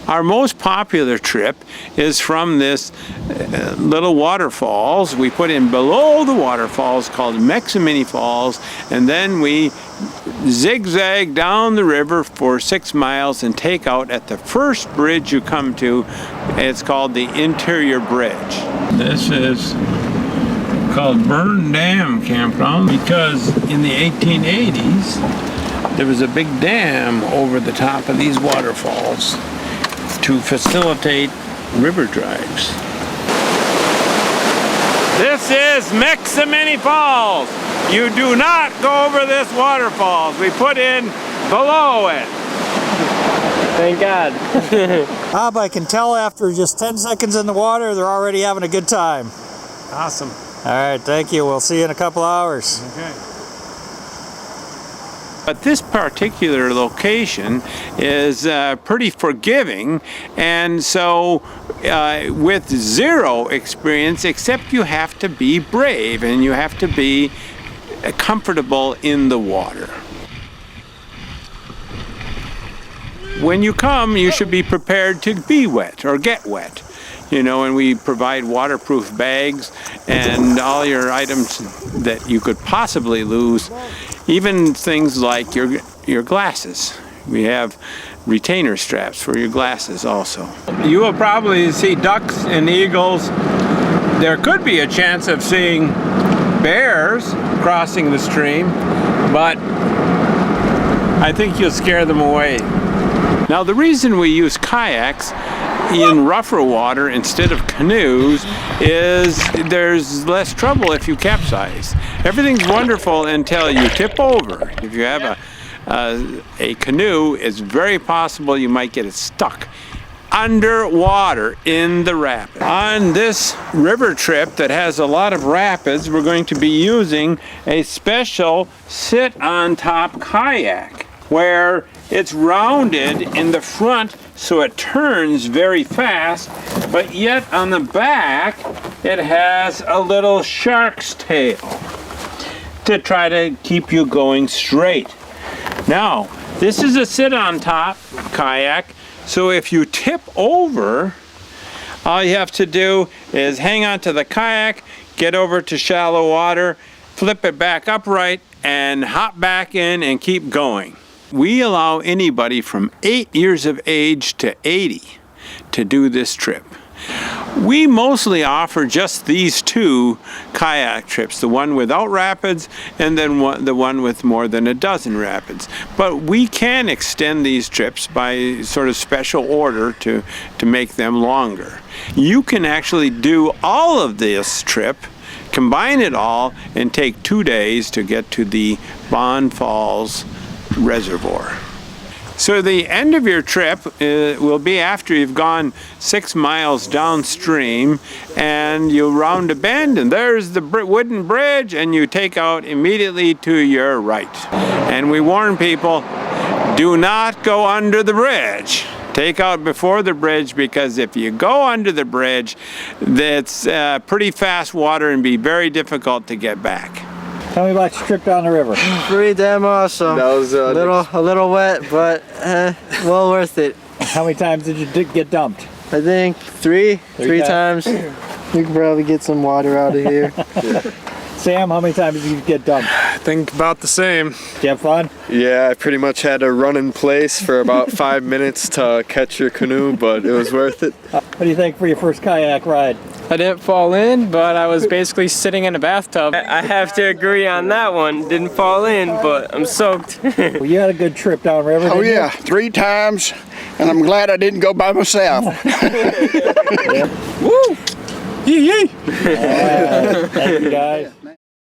Our most popular trip is from this little waterfalls. We put in below the waterfalls called Meximini Falls, and then we zigzag down the river for 6 miles and take out at the first bridge you come to. It's called the Interior Bridge. This is called Burned Dam Campground because in the 1880s there was a big dam over the top of these waterfalls to facilitate river drives. This is Meximini Falls. You do not go over this waterfalls. We put in below it. Thank God. Bob, I can tell after just 10 seconds in the water, they're already having a good time. Awesome. All right, thank you. We'll see you in a couple hours. Okay. But this particular location is pretty forgiving, and so with zero experience, except you have to be brave and you have to be comfortable in the water. When you come, you should be prepared to be wet or get wet. You know, and we provide waterproof bags and all your items that you could possibly lose, even things like your glasses. We have retainer straps for your glasses also. You will probably see ducks and eagles. There could be a chance of seeing bears crossing the stream, but I think you'll scare them away. Now, the reason we use kayaks in rougher water instead of canoes is there's less trouble if you capsize. Everything's wonderful until you tip over. If you have a canoe, it's very possible you might get it stuck underwater in the rapids. On this river trip that has a lot of rapids, we're going to be using a special sit-on-top kayak where it's rounded in the front so it turns very fast, but yet on the back it has a little shark's tail to try to keep you going straight. Now, this is a sit-on-top kayak, so if you tip over, all you have to do is hang on to the kayak, get over to shallow water, flip it back upright, and hop back in and keep going. We allow anybody from 8 years of age to 80 to do this trip. We mostly offer just these two kayak trips, the one without rapids and then the one with more than a dozen rapids. But we can extend these trips by sort of special order to make them longer. You can actually do all of this trip, combine it all, and take 2 days to get to the Bond Falls Reservoir. So the end of your trip will be after you've gone 6 miles downstream and you round a bend and there's the wooden bridge and you take out immediately to your right. And we warn people, do not go under the bridge. Take out before the bridge, because if you go under the bridge, it's pretty fast water and be very difficult to get back. Tell me about your trip down the river. Pretty damn awesome. That was a little wet, but well worth it. How many times did you get dumped? I think three times. We can probably get some water out of here. Sam, how many times did you get dumped? I think about the same. Did you have fun? Yeah, I pretty much had to run in place for about 5 minutes to catch your canoe, but it was worth it. What do you think for your first kayak ride? I didn't fall in, but I was basically sitting in a bathtub. I have to agree on that one. Didn't fall in, but I'm soaked. Well, you had a good trip downriver, didn't you? 3 times, and I'm glad I didn't go by myself. Yeah. Woo! Yee yee! Thank you, guys.